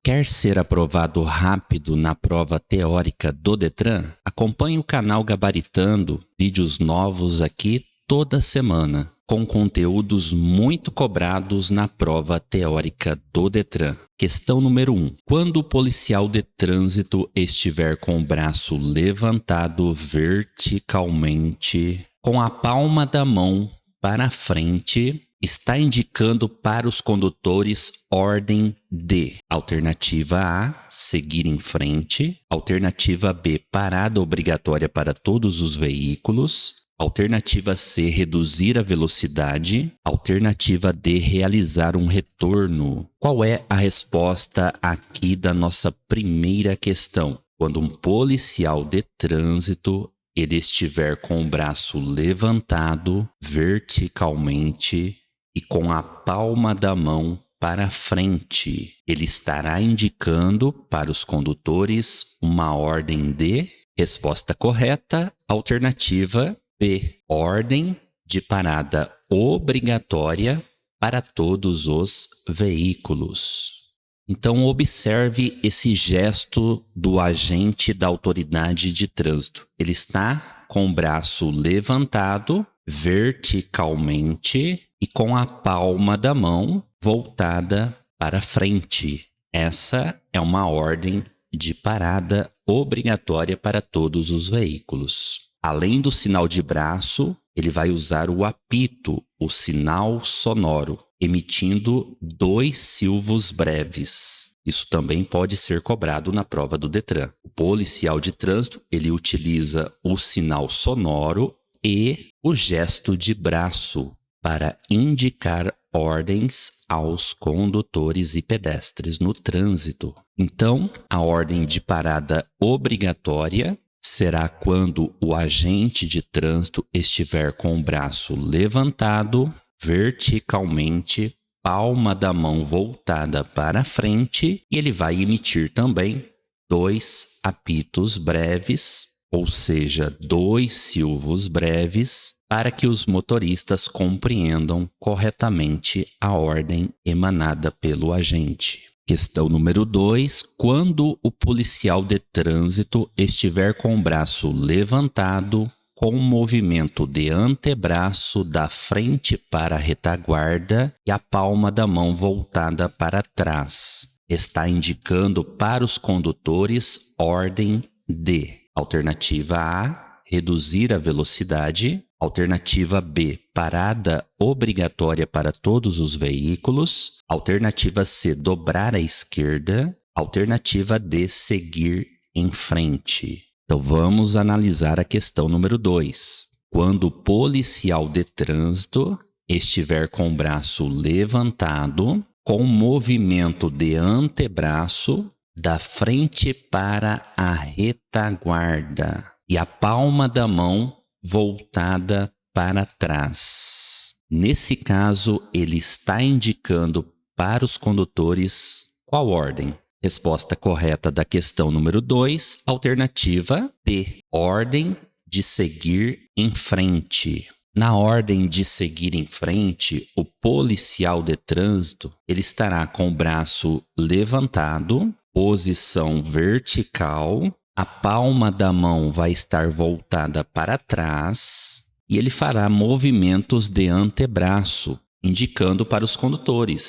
Quer ser aprovado rápido na prova teórica do Detran? Acompanhe o canal Gabaritando, vídeos novos aqui toda semana, com conteúdos muito cobrados na prova teórica do Detran. Questão número 1. Quando o policial de trânsito estiver com o braço levantado verticalmente, com a palma da mão para frente, está indicando para os condutores ordem de: alternativa A, seguir em frente; alternativa B, parada obrigatória para todos os veículos; alternativa C, reduzir a velocidade; alternativa D, realizar um retorno. Qual é a resposta aqui da nossa primeira questão? Quando um policial de trânsito ele estiver com o braço levantado verticalmente e com a palma da mão para frente, ele estará indicando para os condutores uma ordem de... Resposta correta, alternativa B, ordem de parada obrigatória para todos os veículos. Então, observe esse gesto do agente da autoridade de trânsito. Ele está com o braço levantado verticalmente e com a palma da mão voltada para frente. Essa é uma ordem de parada obrigatória para todos os veículos. Além do sinal de braço, ele vai usar o apito, o sinal sonoro, emitindo 2 silvos breves. Isso também pode ser cobrado na prova do Detran. O policial de trânsito, ele utiliza o sinal sonoro e o gesto de braço para indicar ordens aos condutores e pedestres no trânsito. Então, a ordem de parada obrigatória será quando o agente de trânsito estiver com o braço levantado verticalmente, palma da mão voltada para frente, e ele vai emitir também 2 apitos breves, ou seja, 2 silvos breves, para que os motoristas compreendam corretamente a ordem emanada pelo agente. Questão número 2. Quando o policial de trânsito estiver com o braço levantado, com o movimento de antebraço da frente para a retaguarda e a palma da mão voltada para trás, está indicando para os condutores ordem de: alternativa A, reduzir a velocidade; alternativa B, parada obrigatória para todos os veículos; alternativa C, dobrar à esquerda; alternativa D, seguir em frente. Então vamos analisar a questão número 2. Quando o policial de trânsito estiver com o braço levantado, com movimento de antebraço da frente para a retaguarda e a palma da mão voltada para trás. Nesse caso, ele está indicando para os condutores qual ordem? Resposta correta da questão número 2, alternativa D, ordem de seguir em frente. Na ordem de seguir em frente, o policial de trânsito ele estará com o braço levantado, posição vertical, a palma da mão vai estar voltada para trás e ele fará movimentos de antebraço, indicando para os condutores: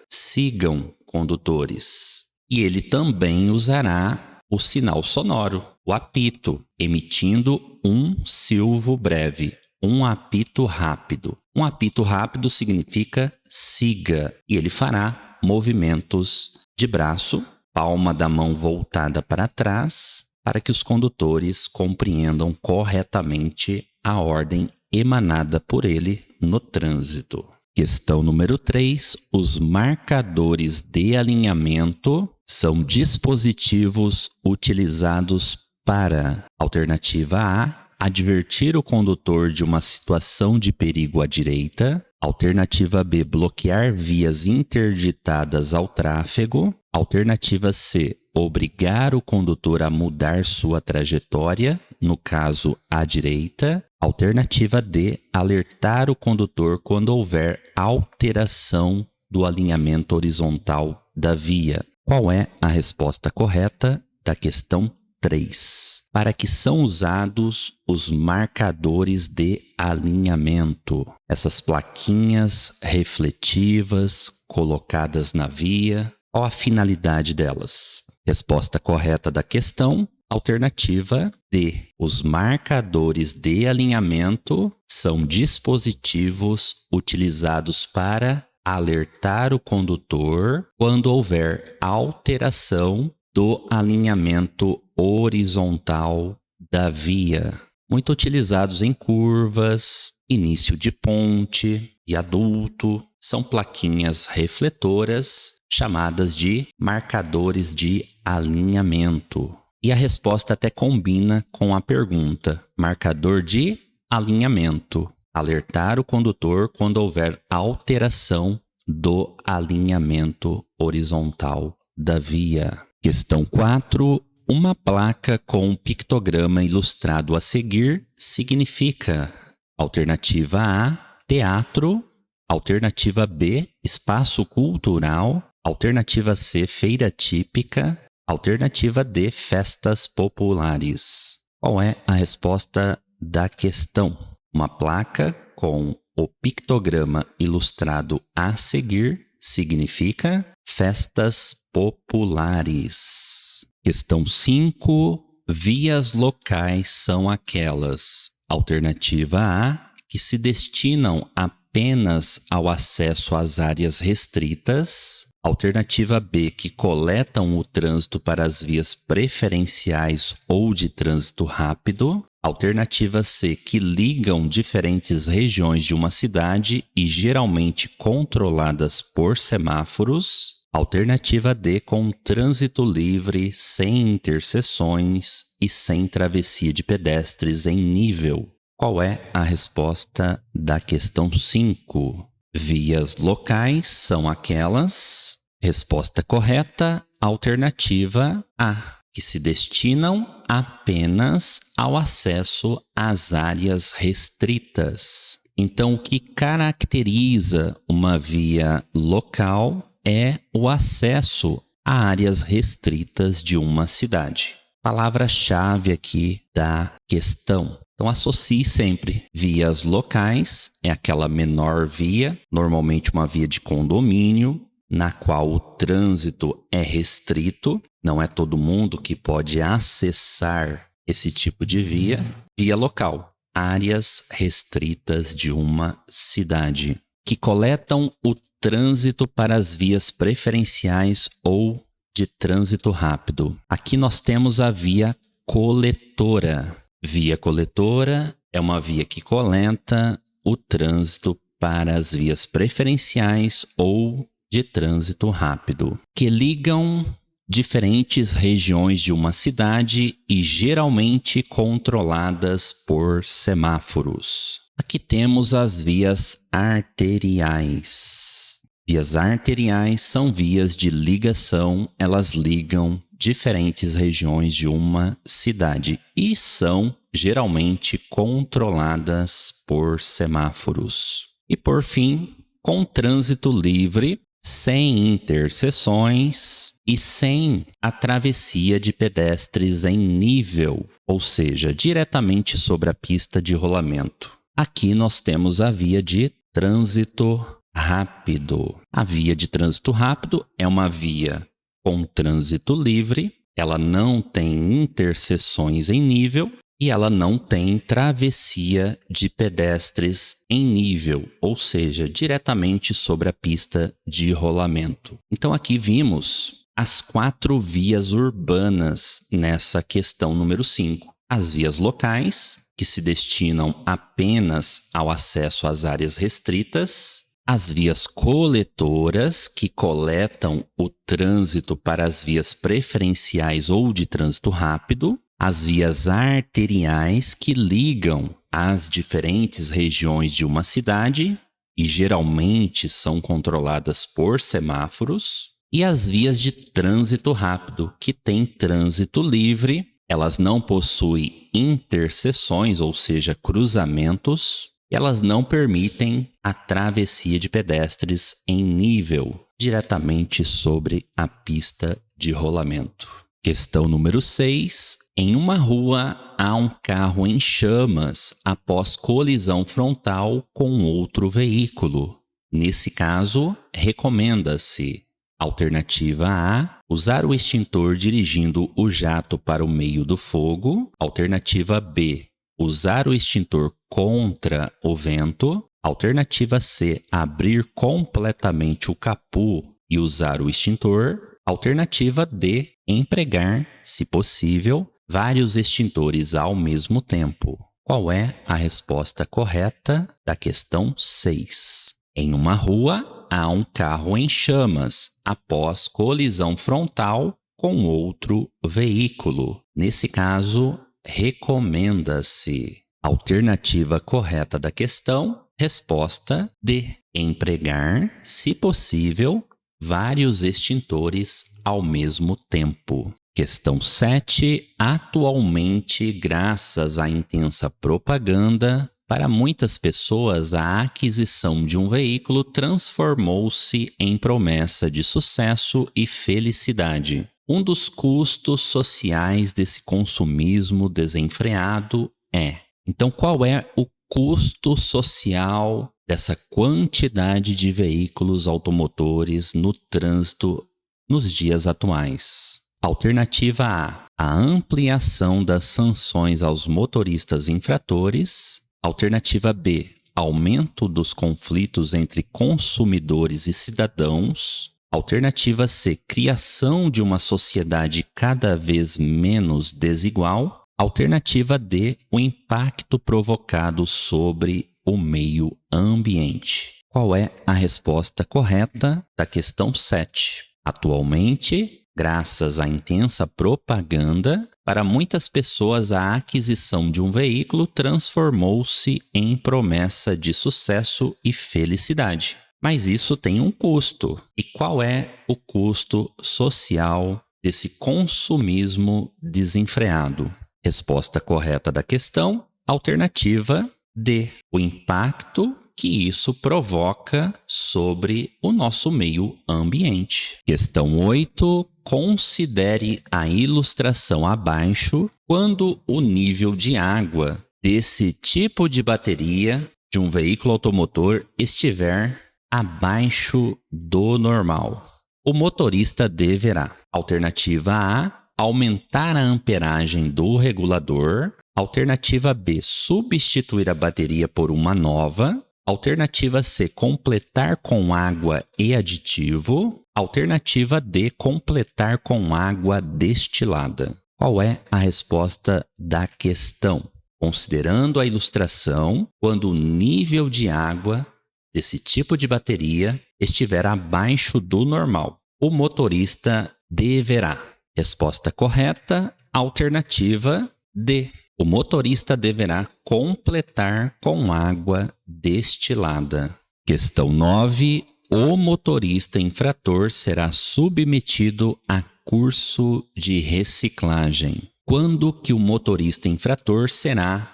sigam, condutores. E ele também usará o sinal sonoro, o apito, emitindo um silvo breve, um apito rápido. Um apito rápido significa siga, e ele fará movimentos de braço, palma da mão voltada para trás, para que os condutores compreendam corretamente a ordem emanada por ele no trânsito. Questão número 3. Os marcadores de alinhamento são dispositivos utilizados para: alternativa A, advertir o condutor de uma situação de perigo à direita; alternativa B, bloquear vias interditadas ao tráfego; alternativa C, obrigar o condutor a mudar sua trajetória, no caso à direita; alternativa D, alertar o condutor quando houver alteração do alinhamento horizontal da via. Qual é a resposta correta da questão 3? Para que são usados os marcadores de alinhamento? Essas plaquinhas refletivas colocadas na via, qual a finalidade delas? Resposta correta da questão, alternativa D. Os marcadores de alinhamento são dispositivos utilizados para alertar o condutor quando houver alteração do alinhamento horizontal da via. Muito utilizados em curvas, início de ponte, viaduto. São plaquinhas refletoras chamadas de marcadores de alinhamento. E a resposta até combina com a pergunta. Marcador de alinhamento. Alertar o condutor quando houver alteração do alinhamento horizontal da via. Questão 4. Uma placa com um pictograma ilustrado a seguir significa: alternativa A, teatro; alternativa B, espaço cultural; alternativa C, feira típica; alternativa D, festas populares. Qual é a resposta da questão? Uma placa com o pictograma ilustrado a seguir significa festas populares. Questão 5. Vias locais são aquelas: alternativa A, que se destinam apenas ao acesso às áreas restritas; alternativa B, que coletam o trânsito para as vias preferenciais ou de trânsito rápido; alternativa C, que ligam diferentes regiões de uma cidade e geralmente controladas por semáforos; alternativa D, com trânsito livre, sem interseções e sem travessia de pedestres em nível. Qual é a resposta da questão 5? Vias locais são aquelas. Resposta correta, alternativa A, que se destinam apenas ao acesso às áreas restritas. Então, o que caracteriza uma via local é o acesso a áreas restritas de uma cidade. Palavra-chave aqui da questão. Então, associe sempre. Vias locais é aquela menor via, normalmente uma via de condomínio, na qual o trânsito é restrito. Não é todo mundo que pode acessar esse tipo de via. Via local, áreas restritas de uma cidade, que coletam o trânsito para as vias preferenciais ou de trânsito rápido. Aqui nós temos a via coletora. Via coletora é uma via que coleta o trânsito para as vias preferenciais ou de trânsito rápido, que ligam diferentes regiões de uma cidade e geralmente controladas por semáforos. Aqui temos as vias arteriais. Vias arteriais são vias de ligação, elas ligam diferentes regiões de uma cidade e são geralmente controladas por semáforos. E por fim, com trânsito livre, sem interseções e sem a travessia de pedestres em nível, ou seja, diretamente sobre a pista de rolamento. Aqui nós temos a via de trânsito rápido. A via de trânsito rápido é uma via com trânsito livre, ela não tem interseções em nível e ela não tem travessia de pedestres em nível, ou seja, diretamente sobre a pista de rolamento. Então aqui vimos as 4 vias urbanas nessa questão número 5. As vias locais, que se destinam apenas ao acesso às áreas restritas; as vias coletoras, que coletam o trânsito para as vias preferenciais ou de trânsito rápido; as vias arteriais, que ligam as diferentes regiões de uma cidade e geralmente são controladas por semáforos; e as vias de trânsito rápido, que têm trânsito livre, elas não possuem interseções, ou seja, cruzamentos, Elas não permitem a travessia de pedestres em nível diretamente sobre a pista de rolamento. Questão número 6. Em uma rua, há um carro em chamas após colisão frontal com outro veículo. Nesse caso, recomenda-se: alternativa A, usar o extintor dirigindo o jato para o meio do fogo. Alternativa B, usar o extintor contra o vento. Alternativa C, abrir completamente o capô e usar o extintor. Alternativa D, empregar, se possível, vários extintores ao mesmo tempo. Qual é a resposta correta da questão 6? Em uma rua, há um carro em chamas após colisão frontal com outro veículo. Nesse caso, recomenda-se. Alternativa correta da questão, resposta D. Empregar, se possível, vários extintores ao mesmo tempo. Questão 7. Atualmente, graças à intensa propaganda, para muitas pessoas, a aquisição de um veículo transformou-se em promessa de sucesso e felicidade. Um dos custos sociais desse consumismo desenfreado é... Então, qual é o custo social dessa quantidade de veículos automotores no trânsito nos dias atuais? Alternativa A, a ampliação das sanções aos motoristas infratores. Alternativa B, aumento dos conflitos entre consumidores e cidadãos. Alternativa C, criação de uma sociedade cada vez menos desigual. Alternativa D, o impacto provocado sobre o meio ambiente. Qual é a resposta correta da questão 7? Atualmente, graças à intensa propaganda, para muitas pessoas a aquisição de um veículo transformou-se em promessa de sucesso e felicidade. Mas isso tem um custo. E qual é o custo social desse consumismo desenfreado? Resposta correta da questão, alternativa D. O impacto que isso provoca sobre o nosso meio ambiente. Questão 8. Considere a ilustração abaixo quando o nível de água desse tipo de bateria de um veículo automotor estiver abaixo do normal. O motorista deverá: alternativa A, aumentar a amperagem do regulador. Alternativa B, substituir a bateria por uma nova. Alternativa C, completar com água e aditivo. Alternativa D, completar com água destilada. Qual é a resposta da questão? Considerando a ilustração, quando o nível de água desse tipo de bateria estiver abaixo do normal, o motorista deverá. Resposta correta, alternativa D. O motorista deverá completar com água destilada. Questão 9. O motorista infrator será submetido a curso de reciclagem. Quando que o motorista infrator será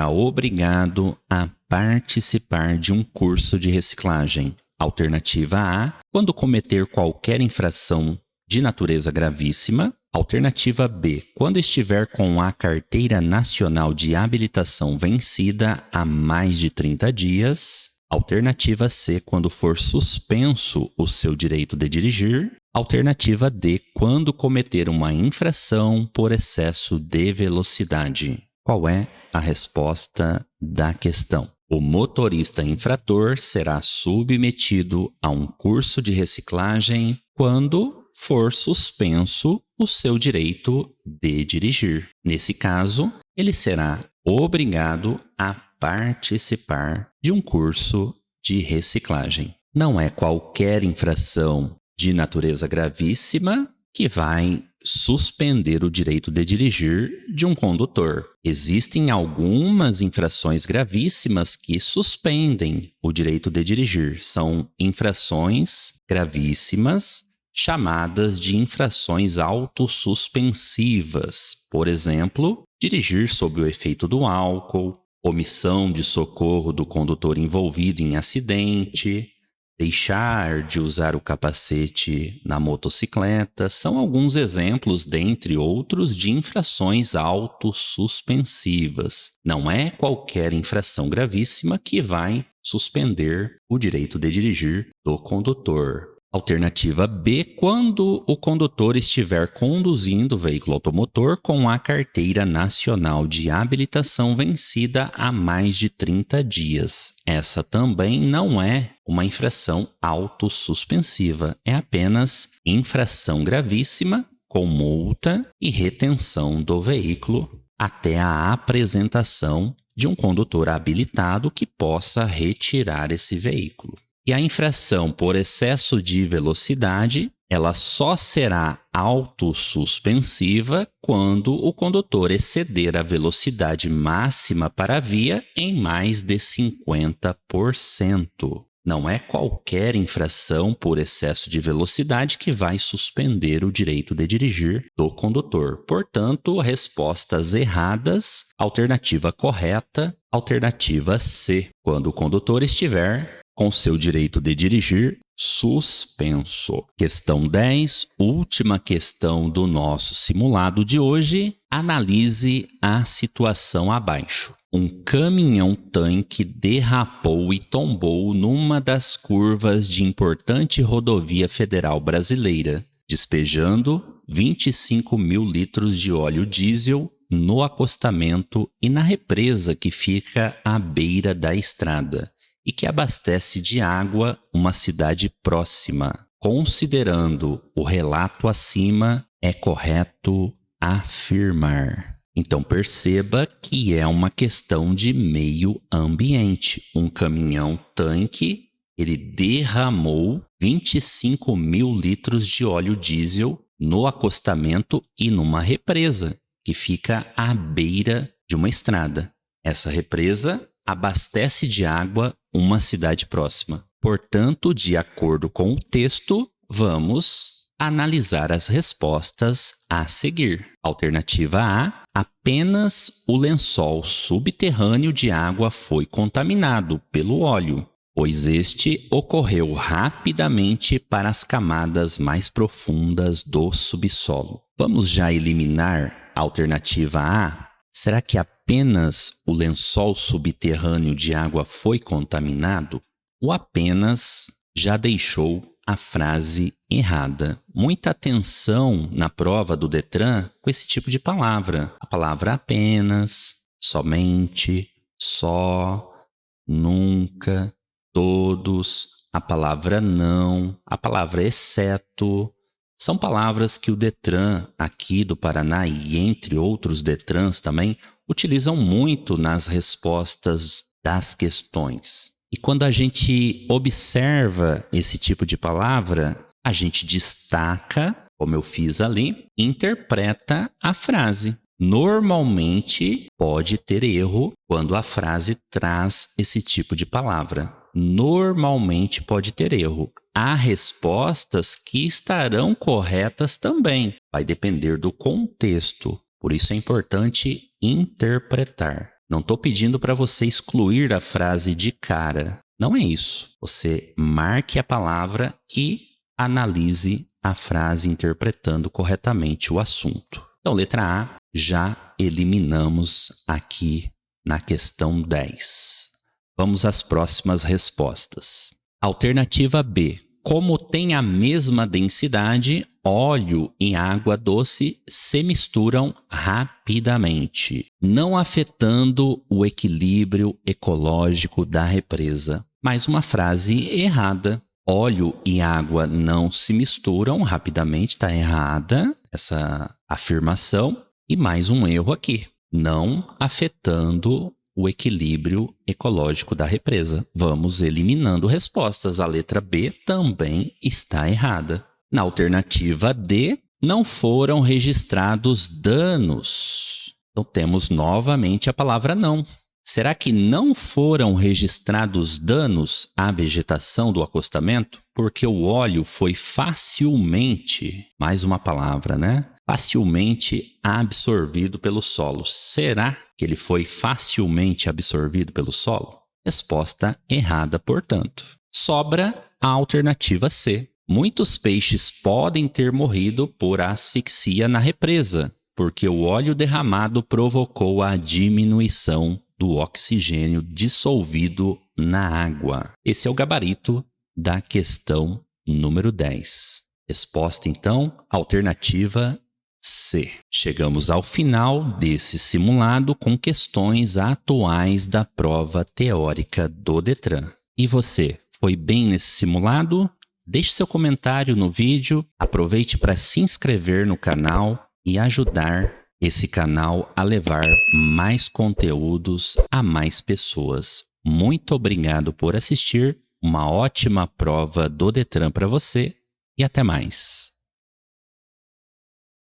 obrigado a participar de um curso de reciclagem? Alternativa A, quando cometer qualquer infração de natureza gravíssima. Alternativa B, quando estiver com a Carteira Nacional de Habilitação vencida há mais de 30 dias. Alternativa C, quando for suspenso o seu direito de dirigir. Alternativa D, quando cometer uma infração por excesso de velocidade. Qual é a resposta da questão? O motorista infrator será submetido a um curso de reciclagem quando for suspenso o seu direito de dirigir. Nesse caso, ele será obrigado a participar de um curso de reciclagem. Não é qualquer infração de natureza gravíssima que vai suspender o direito de dirigir de um condutor. Existem algumas infrações gravíssimas que suspendem o direito de dirigir. São infrações gravíssimas chamadas de infrações autossuspensivas. Por exemplo, dirigir sob o efeito do álcool omissão de socorro do condutor envolvido em acidente, deixar de usar o capacete na motocicleta, são alguns exemplos, dentre outros, de infrações autossuspensivas. Não é qualquer infração gravíssima que vai suspender o direito de dirigir do condutor. Alternativa B, quando o condutor estiver conduzindo o veículo automotor com a carteira nacional de habilitação vencida há mais de 30 dias. Essa também não é uma infração autossuspensiva, é apenas infração gravíssima com multa e retenção do veículo até a apresentação de um condutor habilitado que possa retirar esse veículo. E a infração por excesso de velocidade, ela só será autossuspensiva quando o condutor exceder a velocidade máxima para a via em mais de 50%. Não é qualquer infração por excesso de velocidade que vai suspender o direito de dirigir do condutor. Portanto, respostas erradas, alternativa correta, alternativa C. Quando o condutor estiver com seu direito de dirigir suspenso. Questão 10, última questão do nosso simulado de hoje. Analise a situação abaixo. Um caminhão-tanque derrapou e tombou numa das curvas de importante rodovia federal brasileira, despejando 25 mil litros de óleo diesel no acostamento e na represa que fica à beira da estrada e que abastece de água uma cidade próxima. Considerando o relato acima, é correto afirmar. Então perceba que é uma questão de meio ambiente. Um caminhão-tanque, ele derramou 25 mil litros de óleo diesel no acostamento e numa represa que fica à beira de uma estrada. Essa represa abastece de água uma cidade próxima. Portanto, de acordo com o texto, vamos analisar as respostas a seguir. Alternativa A, apenas o lençol subterrâneo de água foi contaminado pelo óleo, pois este ocorreu rapidamente para as camadas mais profundas do subsolo. Vamos já eliminar a alternativa A? Será que apenas o lençol subterrâneo de água foi contaminado? O apenas já deixou a frase errada. Muita atenção na prova do Detran com esse tipo de palavra. A palavra apenas, somente, só, nunca, todos, a palavra não, a palavra exceto. São palavras que o Detran aqui do Paraná e entre outros Detrans também utilizam muito nas respostas das questões. E quando a gente observa esse tipo de palavra, a gente destaca, como eu fiz ali, interpreta a frase. Normalmente pode ter erro quando a frase traz esse tipo de palavra. Normalmente pode ter erro. Há respostas que estarão corretas também. Vai depender do contexto. Por isso é importante interpretar. Não estou pedindo para você excluir a frase de cara. Não é isso. Você marque a palavra e analise a frase interpretando corretamente o assunto. Então, letra A, já eliminamos aqui na questão 10. Vamos às próximas respostas. Alternativa B. Como tem a mesma densidade, óleo e água doce se misturam rapidamente, não afetando o equilíbrio ecológico da represa. Mais uma frase errada. Óleo e água não se misturam rapidamente, está errada essa afirmação. E mais um erro aqui, não afetando o equilíbrio ecológico da represa. Vamos eliminando respostas. A letra B também está errada. Na alternativa D, não foram registrados danos. Então temos novamente a palavra não. Será que não foram registrados danos à vegetação do acostamento? Porque o óleo foi facilmente, mais uma palavra, né? facilmente absorvido pelo solo. Será que ele foi facilmente absorvido pelo solo? Resposta errada, portanto. Sobra a alternativa C. Muitos peixes podem ter morrido por asfixia na represa, porque o óleo derramado provocou a diminuição do oxigênio dissolvido na água. Esse é o gabarito da questão número 10. Resposta, então, alternativa C. Chegamos ao final desse simulado com questões atuais da prova teórica do Detran. E você, foi bem nesse simulado? Deixe seu comentário no vídeo, aproveite para se inscrever no canal e ajudar esse canal a levar mais conteúdos a mais pessoas. Muito obrigado por assistir, uma ótima prova do Detran para você e até mais.